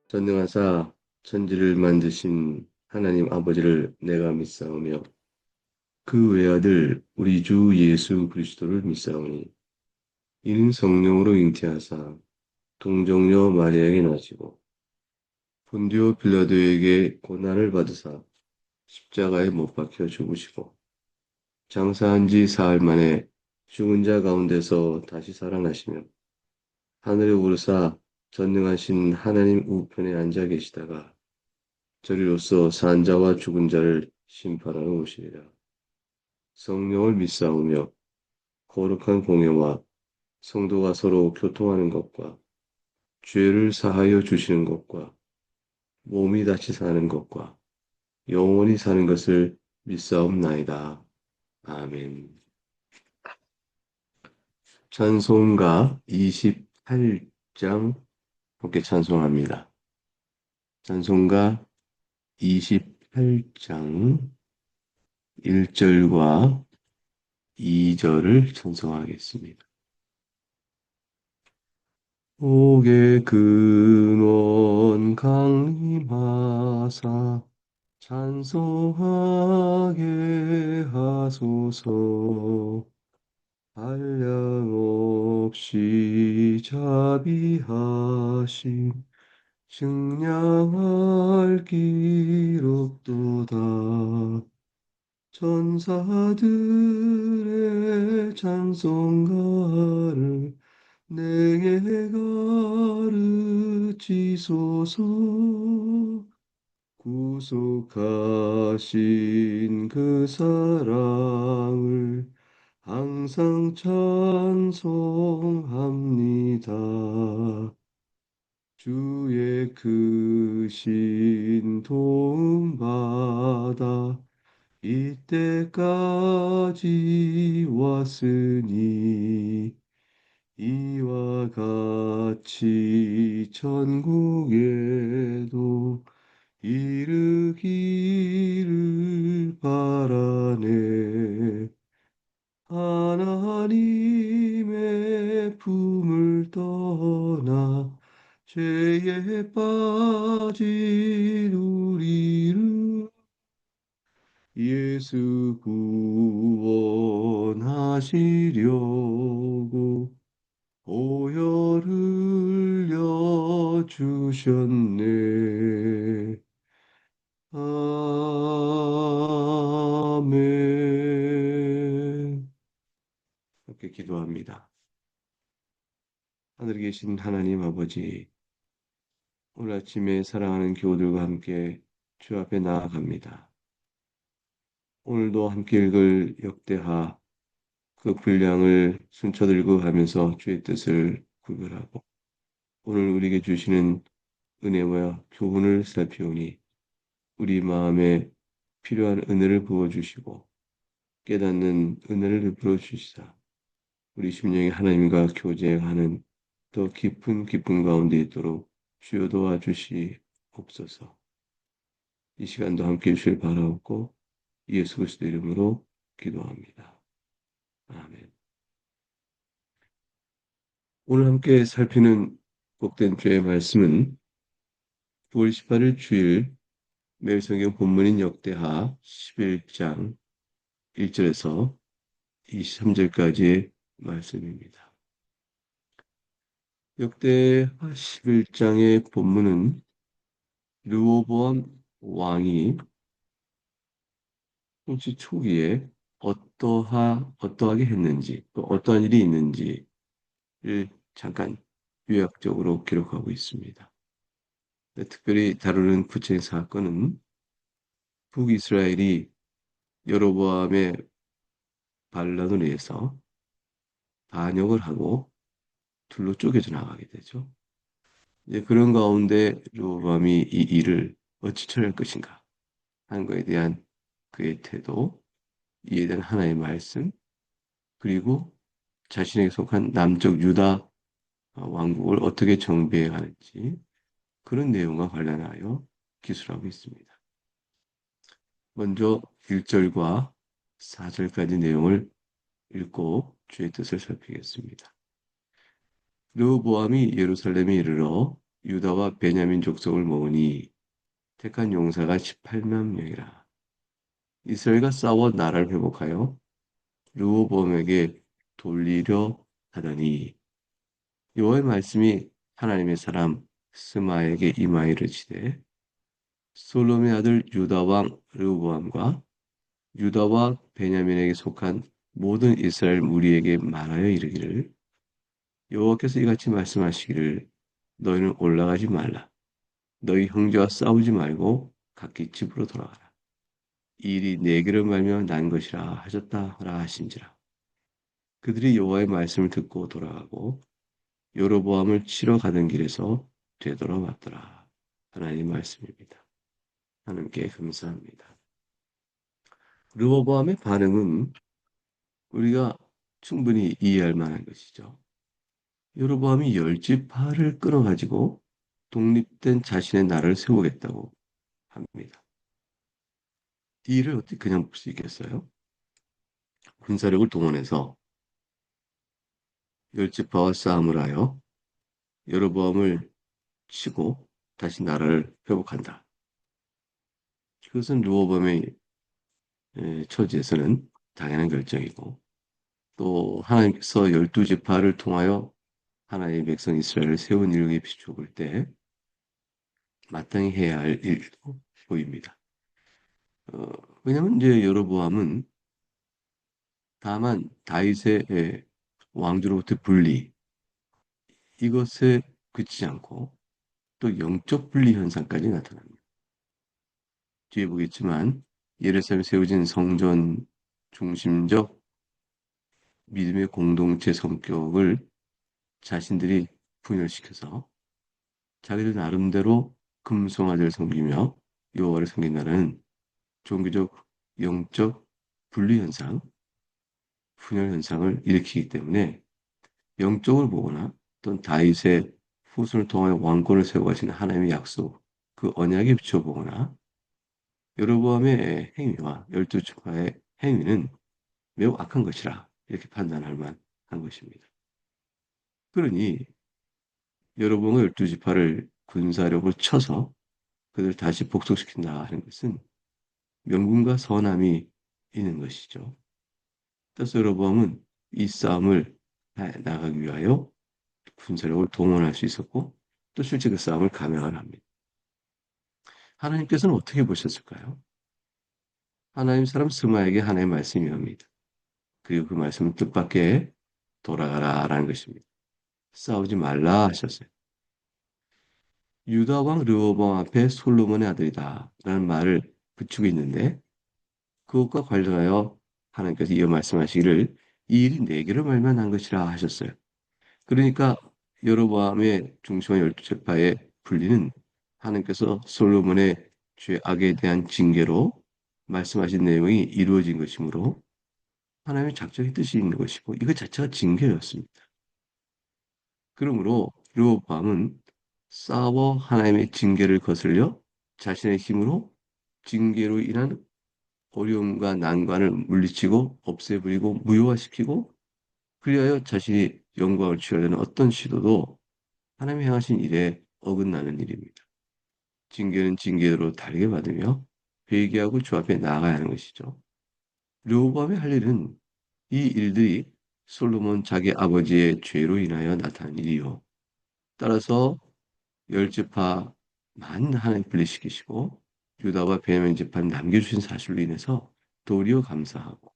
전능하사 천지를 만드신 하나님 아버지를 내가 믿사오며 그 외아들 우리 주 예수 그리스도를 믿사오니 이는 성령으로 잉태하사 동정녀 마리아에게 나시고 본디오 빌라도에게 고난을 받으사 십자가에 못 박혀 죽으시고 장사한 지 사흘 만에 죽은 자 가운데서 다시 살아나시며 하늘에 오르사 전능하신 하나님 우편에 앉아 계시다가 저리로서 산 자와 죽은 자를 심판하러 오시리라. 성령을 믿사오며 거룩한 공예와 성도가 서로 교통하는 것과 죄를 사하여 주시는 것과 몸이 다시 사는 것과 영원히 사는 것을 믿사옵나이다. 아멘. 찬송가 28장 함께 찬송합니다. 찬송가 28장 1절과 2절을 찬송하겠습니다. 옥의 근원 강림하사 찬송하게 하소서. 한량없이 자비하심 증량할 기록도다. 천사들의 찬송가를 내게 가르치소서. 구속하신 그 사랑을 항상 찬송합니다. 주의 크신 도움 받아 이때까지 왔으니 이와 같이 천국에도 이르기를 바라네. 하나님의 품을 떠나 죄에 빠진 우리를 예수 구원하시려고 보혈 흘려 주셨네. 아멘. 함께 기도합니다. 하늘에 계신 하나님 아버지, 오늘 아침에 사랑하는 교우들과 함께 주 앞에 나아갑니다. 오늘도 함께 읽을 역대하 그 분량을 순서들고 가면서 주의 뜻을 구별하고 오늘 우리에게 주시는 은혜와 교훈을 살피오니 우리 마음에 필요한 은혜를 부어주시고 깨닫는 은혜를 베풀어 주시사 우리 심령이 하나님과 교제하는 더 깊은 기쁨 가운데 있도록 주여 도와주시옵소서. 이 시간도 함께 해주실 바라옵고 예수 그리스도 이름으로 기도합니다. 아멘. 오늘 함께 살피는 복된 주의 말씀은 9월 18일 주일 매일성경 본문인 역대하 11장 1절에서 23절까지의 말씀입니다. 역대하 11장의 본문은 르호보암 왕이 통치 초기에 어떠하게 했는지 또 어떠한 일이 있는지를 잠깐 요약적으로 기록하고 있습니다. 특별히 다루는 구체적인 사건은 북이스라엘이 여로보암의 반란으로 인해서 반역을 하고 둘로 쪼개져 나가게 되죠. 이제 그런 가운데 르호보암이 이 일을 어찌 처리할 것인가 하는 것에 대한 그의 태도, 이에 대한 하나의 말씀, 그리고 자신에게 속한 남쪽 유다 왕국을 어떻게 정비해 가는지 그런 내용과 관련하여 기술하고 있습니다. 먼저 1절과 4절까지 내용을 읽고 주의 뜻을 살피겠습니다. 르호보암이 예루살렘에 이르러 유다와 베냐민 족속을 모으니 택한 용사가 18만 명이라. 이스라엘과 싸워 나라를 회복하여 르호보암에게 돌리려 하더니 여호와의 말씀이 하나님의 사람 스마에게 임하이르시되 솔로몬의 아들 유다 왕 르호보암과 유다와 베냐민에게 속한 모든 이스라엘 무리에게 말하여 이르기를 여호와께서 이같이 말씀하시기를 너희는 올라가지 말라 너희 형제와 싸우지 말고 각기 집으로 돌아가라 이 일이 내게로 말며 난 것이라 하셨다라 하신지라 그들이 여호와의 말씀을 듣고 돌아가고 여로보암을 치러 가던 길에서 되돌아왔더라 하나님의 말씀입니다. 하나님께 감사합니다. 르호보암의 반응은 우리가 충분히 이해할 만한 것이죠. 여로보암이 열 지파를 끊어가지고 독립된 자신의 나라를 세우겠다고 합니다. 이 일을 어떻게 그냥 볼 수 있겠어요? 군사력을 동원해서 열 지파와 싸움을 하여 여로보암을 치고 다시 나라를 회복한다. 그것은 르호보암의 처지에서는 당연한 결정이고 또 하나님께서 열두 지파를 통하여 하나님의 백성 이스라엘을 세운 일에 비추어 때 마땅히 해야 할 일도 보입니다. 어, 왜냐하면 이제 여로보암은 다만 다윗의 왕조로부터 분리 이것에 그치지 않고 또 영적 분리 현상까지 나타납니다. 뒤에 보겠지만 예루살렘에 세워진 성전 중심적 믿음의 공동체 성격을 자신들이 분열시켜서 자기들 나름대로 금송아지를 섬기며 여호와를 섬긴다는 종교적 영적 분리 현상, 분열 현상을 일으키기 때문에 영적으로 보거나 또는 다윗의 후손을 통하여 왕권을 세워가시는 하나님의 약속, 그 언약에 비춰 보거나 여로보암의 행위와 열두 지파의 행위는 매우 악한 것이라 이렇게 판단할 만한 것입니다. 그러니 여로보암과 열두 지파를 군사력을 쳐서 그들 다시 복속시킨다 하는 것은 명분과 선함이 있는 것이죠. 따라서 여로보암은 이 싸움을 나가기 위하여 군사력을 동원할 수 있었고 또 실제 그 싸움을 감행을 합니다. 하나님께서는 어떻게 보셨을까요? 하나님 사람 스마에게 하나님의 말씀이 옵니다. 그리고 그 말씀은 뜻밖의 돌아가라 라는 것입니다. 싸우지 말라 하셨어요. 유다 왕 르호보암 앞에 솔로몬의 아들이다 라는 말을 붙이고 있는데 그것과 관련하여 하나님께서 이어 말씀하시기를 이 일이 내게로 말면 한 것이라 하셨어요. 그러니까 여로보암의 중심한 열두 지파의 분리는 하나님께서 솔로몬의 죄악에 대한 징계로 말씀하신 내용이 이루어진 것이므로 하나님의 작정의 뜻이 있는 것이고 이것 자체가 징계였습니다. 그러므로 르호보암은 싸워 하나님의 징계를 거슬려 자신의 힘으로 징계로 인한 어려움과 난관을 물리치고 없애버리고 무효화시키고 그리하여 자신이 영광을 취하려는 어떤 시도도 하나님이 행하신 일에 어긋나는 일입니다. 징계는 징계로 다르게 받으며 회개하고 주 앞에 나아가야 하는 것이죠. 르호보암이 할 일은 이 일들이 솔로몬 자기 아버지의 죄로 인하여 나타난 일이요. 따라서 열 지파만 하나님 분리시키시고 유다와 베냐민 지파를 남겨주신 사실로 인해서 도리어 감사하고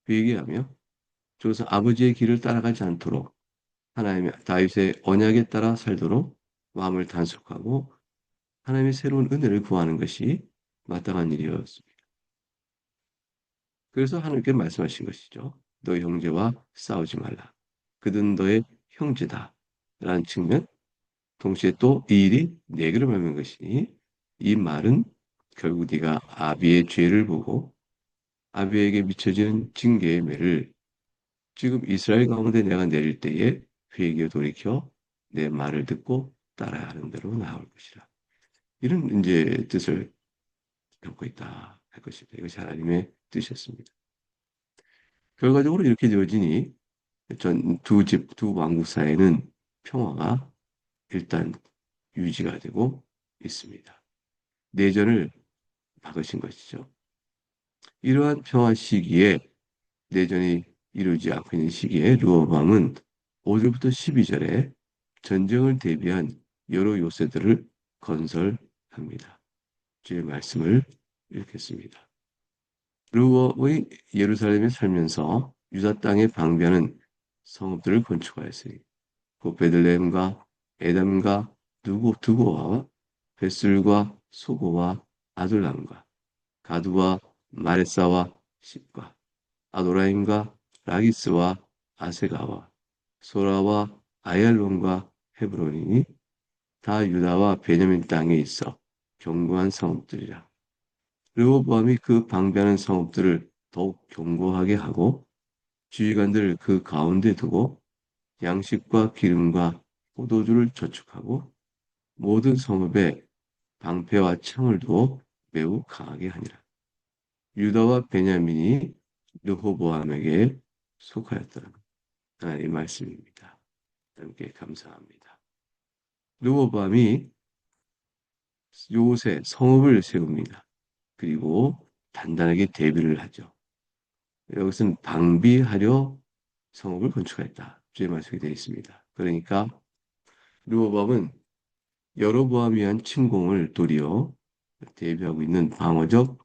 회개하며 저기서 아버지의 길을 따라가지 않도록 하나님의 다윗의 언약에 따라 살도록 마음을 단속하고 하나님의 새로운 은혜를 구하는 것이 마땅한 일이었습니다. 그래서 하나님께 말씀하신 것이죠. 너희 형제와 싸우지 말라. 그든 너의 형제다. 라는 측면, 동시에 또 이 일이 내게로 말하는 것이니 이 말은 결국 네가 아비의 죄를 보고 아비에게 미쳐지는 징계의 매를 지금 이스라엘 가운데 내가 내릴 때에 회개에 돌이켜 내 말을 듣고 따라야 하는 대로 나올 것이라. 이런 이제 뜻을 담고 있다 할 것입니다. 이것이 하나님의 뜻이었습니다. 결과적으로 이렇게 되어지니 두 왕국 사이에는 평화가 일단 유지가 되고 있습니다. 내전을 막으신 것이죠. 이러한 평화 시기에 내전이 이루어지지 않고 있는 시기에 르호보암은 5절부터 12절에 전쟁을 대비한 여러 요새들을 건설합니다. 주의 말씀을 읽겠습니다. 르호보암이 예루살렘에 살면서 유다 땅에 방비하는 성읍들을 건축하였으니 곧 베들레헴과 에담과 두고와 벳술과 소고와 아둘람과 가두와 마레사와 십과 아도라임과 라기스와 아세가와 소라와 아얄론과 헤브론이니 다 유다와 베냐민 땅에 있어 견고한 성읍들이라. 르호보암이 그 방비하는 성읍들을 더욱 견고하게 하고 지휘관들을 그 가운데 두고 양식과 기름과 포도주를 저축하고 모든 성읍에 방패와 창을 두어 매우 강하게 하니라. 유다와 베냐민이 르호보암에게 속하였더라. 하나님 말씀입니다. 함께 감사합니다. 르호보암이 요새 성읍을 세웁니다. 그리고 단단하게 대비를 하죠. 여기서는 방비하려 성읍을 건축하였다. 주의 말씀이 되어 있습니다. 그러니까 르호보암은 여로보암에 의한 침공을 도리어 대비하고 있는 방어적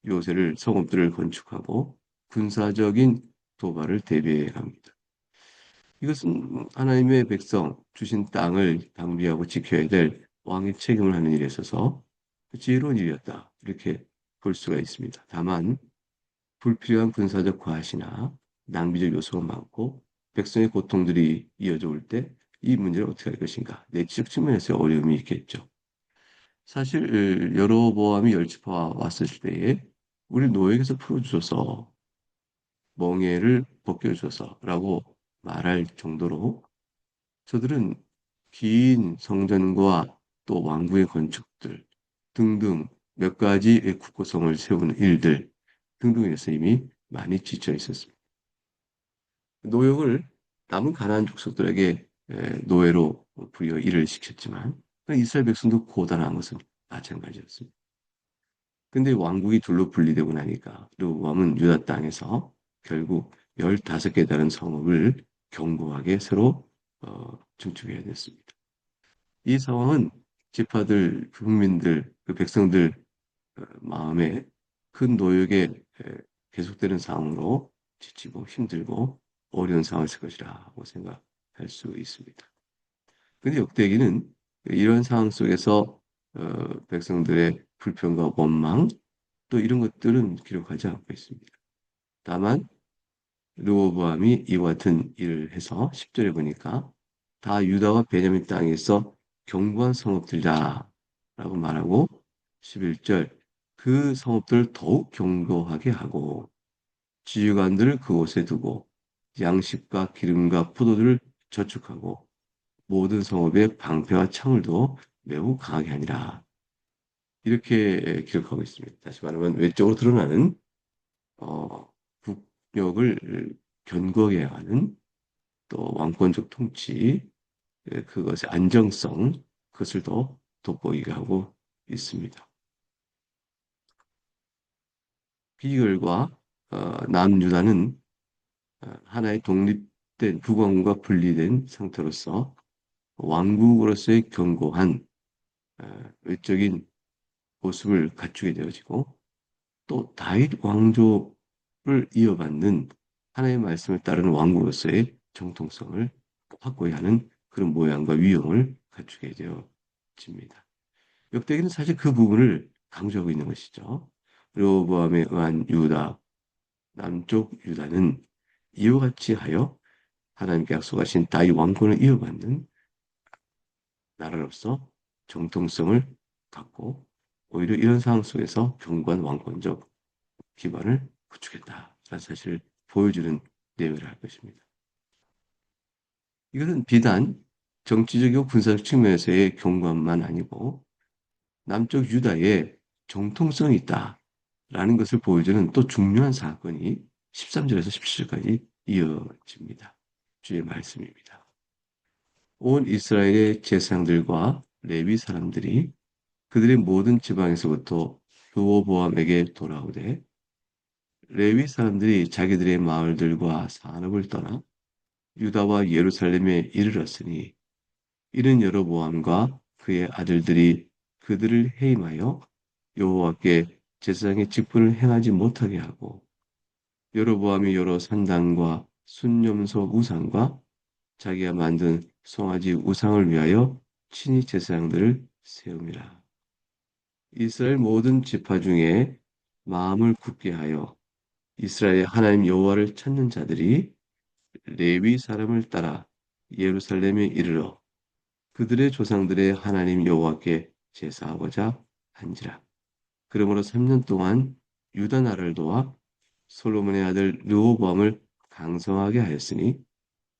요새를 성읍들을 건축하고 군사적인 도발을 대비해 갑니다. 이것은 하나님의 백성 주신 땅을 방비하고 지켜야 될 왕의 책임을 하는 일에 있어서 지혜로운 일이었다. 이렇게 볼 수가 있습니다. 다만 불필요한 군사적 과시나 낭비적 요소가 많고 백성의 고통들이 이어져 올 때 이 문제를 어떻게 할 것인가. 내지적 측면에서 어려움이 있겠죠. 사실 여로보암이 열지파가 왔을 때에 우리 노예에게서 풀어주셔서 멍에를 벗겨주셔서라고 말할 정도로 저들은 긴 성전과 또 왕궁의 건축들 등등 몇 가지의 국고성을 세우는 일들 등등에서 이미 많이 지쳐 있었습니다. 노역을 남은 가나안 족속들에게 노예로 부여 일을 시켰지만 이스라엘 백성도 고단한 것은 마찬가지였습니다. 근데 왕국이 둘로 분리되고 나니까 르호보암은 유다 땅에서 결국 15개 다른 성읍을 견고하게 새로 증축해야 됐습니다. 이 상황은 지파들, 국민들, 그 백성들 마음에 큰 노역에 계속되는 상황으로 지치고 힘들고 어려운 상황일 것이라고 생각할 수 있습니다. 근데 역대기는 이런 상황 속에서 백성들의 불평과 원망 또 이런 것들은 기록하지 않고 있습니다. 다만 르호보암이 이와 같은 일을 해서 10절에 보니까 다 유다와 베냐민 땅에서 견고한 성읍들이다 라고 말하고 11절 그 성읍들을 더욱 견고하게 하고 지휘관들을 그곳에 두고 양식과 기름과 포도주를 저축하고 모든 성읍에 방패와 창을 두어 매우 강하게 하니라. 이렇게 기록하고 있습니다. 다시 말하면 외적으로 드러나는 어, 국력을 견고하게 하는 또 왕권적 통치, 그것의 안정성, 그것을 더 돋보이게 하고 있습니다. 비결과 남유다는 하나의 독립된 북왕국과 분리된 상태로서 왕국으로서의 견고한 외적인 모습을 갖추게 되어지고 또 다윗 왕조를 이어받는 하나님의 말씀을 따르는 왕국으로서의 정통성을 확고히 하는 그런 모양과 위용을 갖추게 되어집니다. 역대기는 사실 그 부분을 강조하고 있는 것이죠. 르호보암에 의한 유다, 남쪽 유다는 이와 같이 하여 하나님께 약속하신 다윗 왕권을 이어받는 나라로서 정통성을 갖고 오히려 이런 상황 속에서 견고한 왕권적 기반을 구축했다라는 사실을 보여주는 내용이라 할 것입니다. 이것은 비단 정치적이고 군사적 측면에서의 견고함만 아니고 남쪽 유다에 정통성이 있다라는 것을 보여주는 또 중요한 사건이 13절에서 17절까지 이어집니다. 주의 말씀입니다. 온 이스라엘의 제사장들과 레위 사람들이 그들의 모든 지방에서부터 르호보암에게 돌아오되 레위 사람들이 자기들의 마을들과 산업을 떠나 유다와 예루살렘에 이르렀으니 이는 여로보암과 그의 아들들이 그들을 해임하여 여호와께 제사장의 직분을 행하지 못하게 하고 여로보암이 여러 산당과 순념소 우상과 자기가 만든 송아지 우상을 위하여 친히 제사장들을 세움이라. 이스라엘 모든 지파 중에 마음을 굳게 하여 이스라엘 하나님 여호와를 찾는 자들이 레위 사람을 따라 예루살렘에 이르러 그들의 조상들의 하나님 여호와께 제사하고자 한지라. 그러므로 3년 동안 유다 나라를 도와 솔로몬의 아들 르호보암을 강성하게 하였으니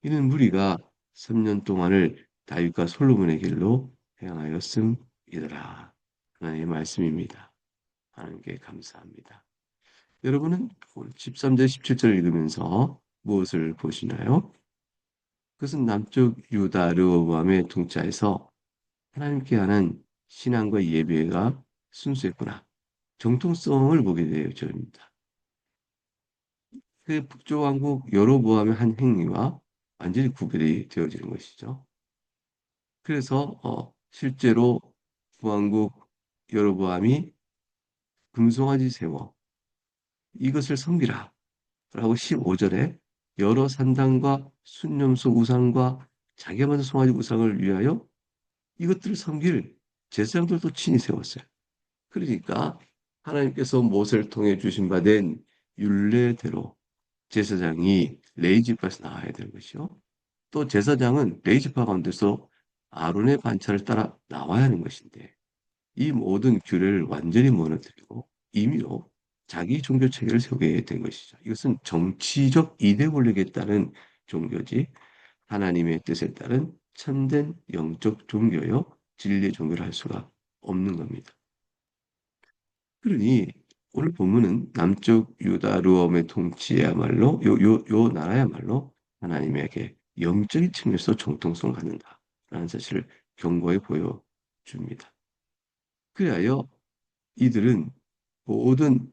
이는 무리가 3년 동안을 다윗과 솔로몬의 길로 행하였음이더라. 하나님의 말씀입니다. 하나님께 감사합니다. 여러분은 오늘 13절, 17절을 읽으면서 무엇을 보시나요? 그것은 남쪽 유다 르호보암의 통치하에서 하나님께 하는 신앙과 예배가 순수했구나. 정통성을 보게 되어집니다. 그 북쪽 왕국 여로보암의 한 행위와 완전히 구별이 되어지는 것이죠. 그래서 실제로 왕국 여로보암이 금송아지 세워 이것을 섬기라 라고 15절에 여러 산당과 순념소 우상과 자기가 만든 송아지 우상을 위하여 이것들을 섬길 제사장들도 친히 세웠어요. 그러니까 하나님께서 모세를 통해 주신 바 된 율례대로 제사장이 레위지파에서 나와야 되는 것이요. 또 제사장은 레위지파 가운데서 아론의 반차를 따라 나와야 하는 것인데 이 모든 규례를 완전히 무너뜨리고 임의로 자기 종교 체계를 세우게 된 것이죠. 이것은 정치적 이데 권력에 따른 종교지 하나님의 뜻에 따른 참된 영적 종교요 진리의 종교를 할 수가 없는 겁니다. 그러니 오늘 본문은 남쪽 유다 르엄의 통치야말로 요 나라야말로 하나님에게 영적인 측면에서 정통성을 갖는다라는 사실을 경고해 보여줍니다. 그리하여 이들은 모든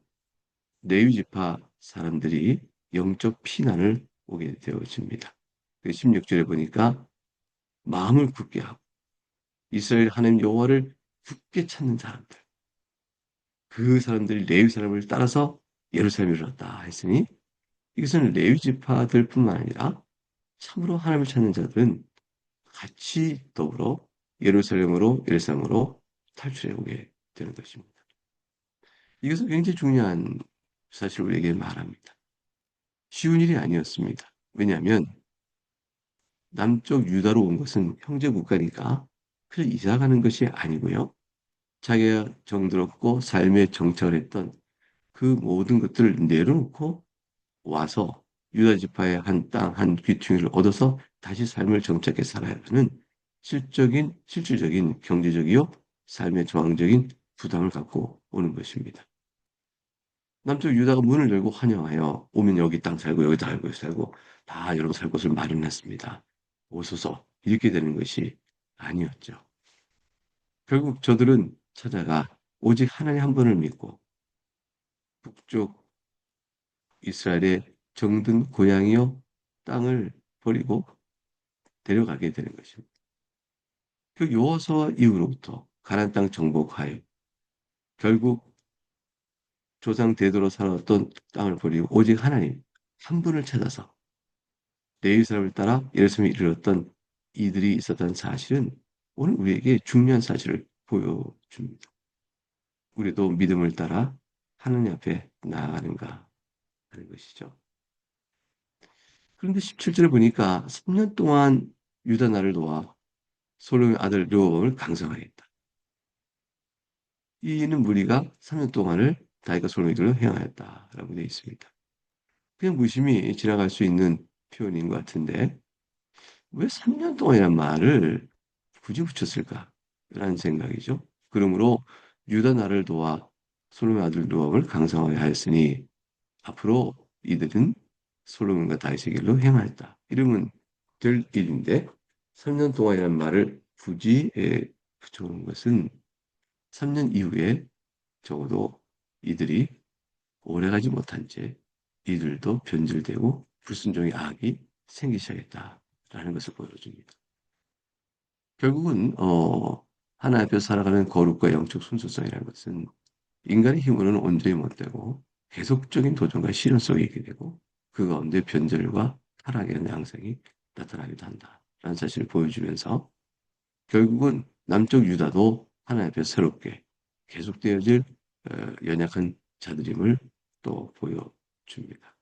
레위 지파 사람들이 영적 피난을 오게 되어집니다. 16절에 보니까 마음을 굳게 하고 이스라엘 하나님 여호와를 굳게 찾는 사람들 그 사람들이 레위 사람을 따라서 예루살렘에 이르렀다 했으니 이것은 레위 지파들뿐만 아니라 참으로 하나님을 찾는 자들은 같이 더불어 예루살렘으로 일상으로 탈출해 오게 되는 것입니다. 이것은 굉장히 중요한 사실을 우리에게 말합니다. 쉬운 일이 아니었습니다. 왜냐하면 남쪽 유다로 온 것은 형제 국가니까 그냥 이사 가는 것이 아니고요. 자기가 정들었고 삶에 정착을 했던 그 모든 것들을 내려놓고 와서 유다 지파의 한 땅, 한 귀퉁이를 얻어서 다시 삶을 정착해 살아야 하는 실질적인 경제적이요 삶의 저항적인 부담을 갖고 오는 것입니다. 남쪽 유다가 문을 열고 환영하여 오면 여기 땅 살고 여기 살고 다 여러분 살 곳을 마련했습니다. 오소서 이렇게 되는 것이 아니었죠. 결국 저들은 찾아가 오직 하나님 한 분을 믿고 북쪽 이스라엘의 정든 고향이요 땅을 버리고 데려가게 되는 것입니다. 그 여호수아 이후로부터 가나안 땅 정복하여 결국 조상 대대로 살아왔던 땅을 버리고 오직 하나님 한 분을 찾아서 레위 사람을 따라 예루살렘에 이르렀던 이들이 있었다는 사실은 오늘 우리에게 중요한 사실을 보여줍니다. 우리도 믿음을 따라 하나님 앞에 나아가는가 하는 것이죠. 그런데 17절에 보니까 3년 동안 유다 나라를 도와 솔로몬의 아들 르호보암을 강성하겠다. 이는 무리가 3년 동안을 다윗과 솔로몬에게 행하였다라고 되어 있습니다. 그냥 무심히 지나갈 수 있는 표현인 것 같은데 왜 3년 동안이라는 말을 굳이 붙였을까? 라는 생각이죠. 그러므로 유다 나라를 도와 솔로몬의 아들 르호보암을 강성하게 하였으니 앞으로 이들은 솔로몬과 다윗의 길로 행하였다. 이러면 될 일인데 3년 동안이라는 말을 굳이 붙여놓은 것은 3년 이후에 적어도 이들이 오래가지 못한 채 이들도 변질되고 불순종의 악이 생기기 시작했다라는 것을 보여줍니다. 결국은 하나님 앞에서 살아가는 거룩과 영적 순수성이라는 것은 인간의 힘으로는 온전히 못 되고 계속적인 도전과 시련 속에 있게 되고 그 가운데 변절과 타락의 양상이 나타나기도 한다라는 사실을 보여주면서 결국은 남쪽 유다도 하나님 앞에서 새롭게 계속되어질 연약한 자들임을 또 보여줍니다.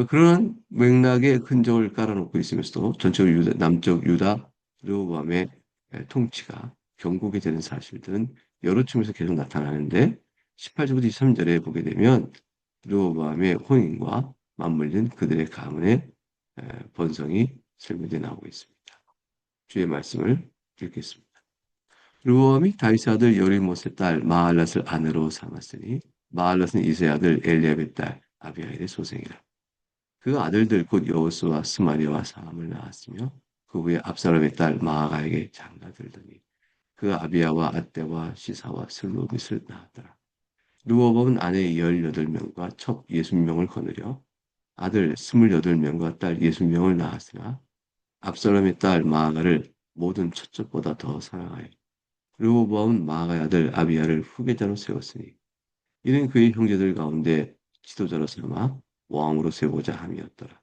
그런 맥락의 흔적을 깔아놓고 있으면서도 전체적으로 남쪽 유다 르호보암의 통치가 경고게 되는 사실들은 여러 측면에서 계속 나타나는데 18절부터 23절에 보게 되면 르호보암의 혼인과 맞물린 그들의 가문의 번성이 설명되어 나오고 있습니다. 주의 말씀을 읽겠습니다. 르호암이 다윗의 아들 여리못의 딸 마할랏을 아내로 삼았으니 마할랏은 이세의 아들 엘리압의 딸 아비아일의 소생이라. 그 아들들 곧 여호수아 스마리아와 사함을 낳았으며 그 후에 압살롬의 딸 마아가에게 장가들더니 그 아비야와 앗대와 시사와 슬로밋을 낳았더라. 르호보암은 아내 18명과 첩 60명을 거느려 아들 28명과 딸 60명을 낳았으나 압살롬의 딸 마아가를 모든 첫째보다 더 사랑하여 르호보암은 마아가의 아들 아비야를 후계자로 세웠으니 이는 그의 형제들 가운데 지도자로 삼아 왕으로 세우고자 함이었더라.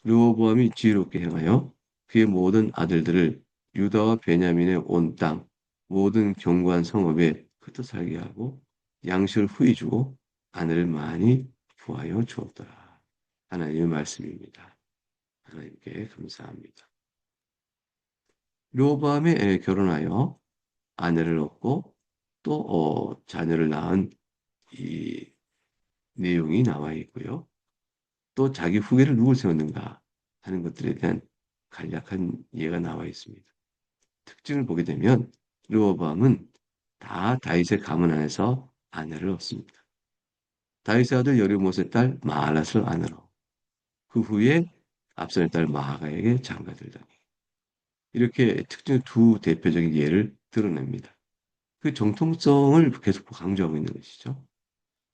르호보암이 지혜롭게 행하여 그의 모든 아들들을 유다와 베냐민의 온 땅 모든 견고한 성읍에 흩어 살게 하고 양식을 후히 주고 아내를 많이 구하여 주었더라. 하나님의 말씀입니다. 하나님께 감사합니다. 르호보암이 결혼하여 아내를 얻고 또 자녀를 낳은 이 내용이 나와 있고요. 또 자기 후계를 누굴 세웠는가 하는 것들에 대한 간략한 예가 나와 있습니다. 특징을 보게 되면 르호보암은 다 다윗의 가문 안에서 아내를 얻습니다. 다윗의 아들 여리못의 딸 마할랏을 아내로 그 후에 압살의 딸 마아가에게 장가들다니 이렇게 특징 두 대표적인 예를 드러냅니다. 그 정통성을 계속 강조하고 있는 것이죠.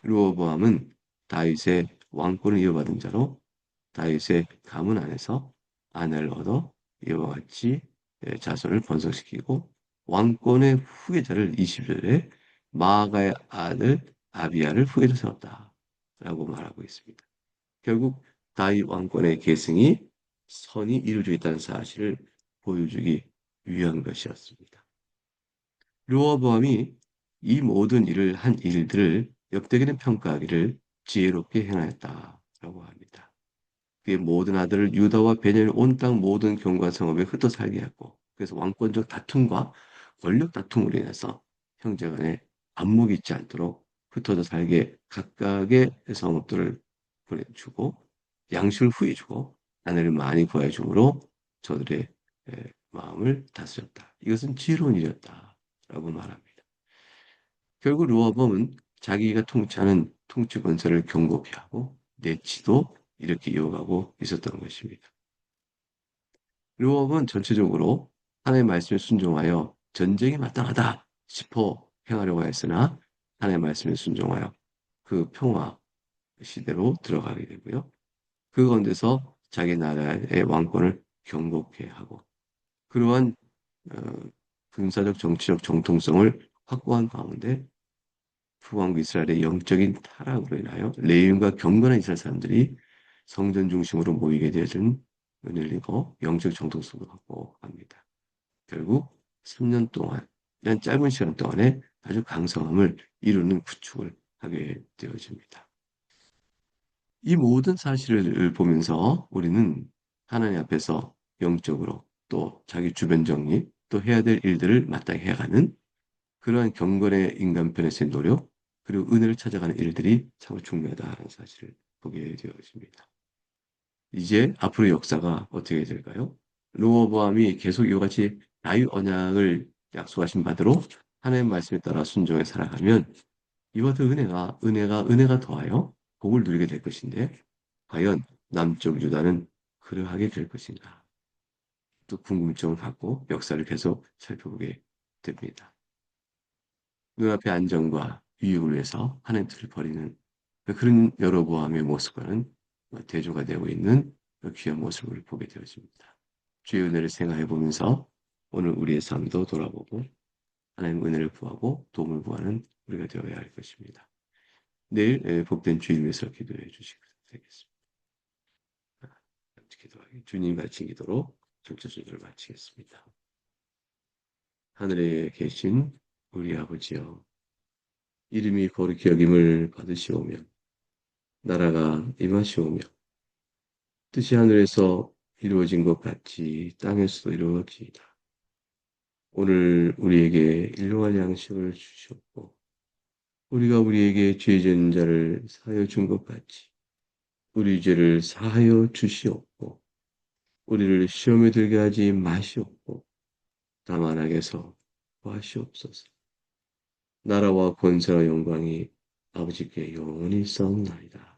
르호보암은 다윗의 왕권을 이어받은 자로 다윗의 가문 안에서 아내를 얻어 이와 같이 자손을 번성시키고 왕권의 후계자를 20절에 마아가의 아들 아비야를 후계로 세웠다라고 말하고 있습니다. 결국 다윗 왕권의 계승이 선이 이루어져 있다는 사실을 보여주기 위한 것이었습니다. 르호보암이 이 모든 일을 한 일들을 역대기는 평가하기를 지혜롭게 행하였다라고 합니다. 그의 모든 아들을 유다와 베냐민 온 땅 모든 경과 성읍에 흩어 살게 했고 그래서 왕권적 다툼과 권력 다툼으로 인해서 형제간에 안목이 있지 않도록 흩어져 살게 각각의 성읍들을 보내주고 양식을 후해주고 아내를 많이 구해 줌으로 저들의 마음을 다스렸다. 이것은 지혜로운 일이었다라고 말합니다. 결국 르호보암은 자기가 통치하는 통치 권세를 경고케 하고 내치도 이렇게 이어가고 있었던 것입니다. 르호보암은 전체적으로 하나님의 말씀에 순종하여 전쟁이 마땅하다 싶어 행하려고 했으나 하나님의 말씀에 순종하여 그 평화 시대로 들어가게 되고요. 그 가운데서 자기 나라의 왕권을 경고케 하고 그러한 어, 군사적 정치적 정통성을 확보한 가운데 후왕국 이스라엘의 영적인 타락으로 인하여 레위인과 경건한 이스라엘 사람들이 성전 중심으로 모이게 되어진 은혜를 입고 영적 정통성을 확보합니다. 결국 3년 동안 이런 짧은 시간 동안에 아주 강성함을 이루는 구축을 하게 되어집니다. 이 모든 사실을 보면서 우리는 하나님 앞에서 영적으로 또 자기 주변 정리 또 해야 될 일들을 마땅히 해가는 그러한 경건의 인간편에서의 노력 그리고 은혜를 찾아가는 일들이 참 중요하다는 사실을 보게 되어집니다. 이제 앞으로 역사가 어떻게 될까요? 르호보암이 계속 이와 같이 다윗 언약을 약속하신 바대로 하나님의 말씀에 따라 순종해 살아가면 이와 같은 은혜가 더하여 복을 누리게 될 것인데 과연 남쪽 유다는 그러하게 될 것인가? 또 궁금증을 갖고 역사를 계속 살펴보게 됩니다. 눈앞의 안정과 유익을 위해서 하는 뜻을 버리는 그런 여로보암의 모습과는 대조가 되고 있는 귀한 모습을 보게 되어집니다. 주의 은혜를 생각해 보면서 오늘 우리의 삶도 돌아보고 하나님 은혜를 구하고 도움을 구하는 우리가 되어야 할 것입니다. 내일 복된 주일 위해서 기도해 주시기 바라겠습니다. 기도하기 주님 가르친 기도로 전체 순서를 마치겠습니다. 하늘에 계신 우리 아버지여 이름이 거룩히 여김을 받으시오며 나라가 임하시오며 뜻이 하늘에서 이루어진 것 같이 땅에서도 이루어지이다. 오늘 우리에게 일용할 양식을 주시옵고 우리가 우리에게 죄 지은 자를 사하여 준 것 같이 우리 죄를 사하여 주시옵고 우리를 시험에 들게 하지 마시옵고 다만 악에서 구하시옵소서. 나라와 권세와 영광이 아버지께 영원히 있사옵나이다.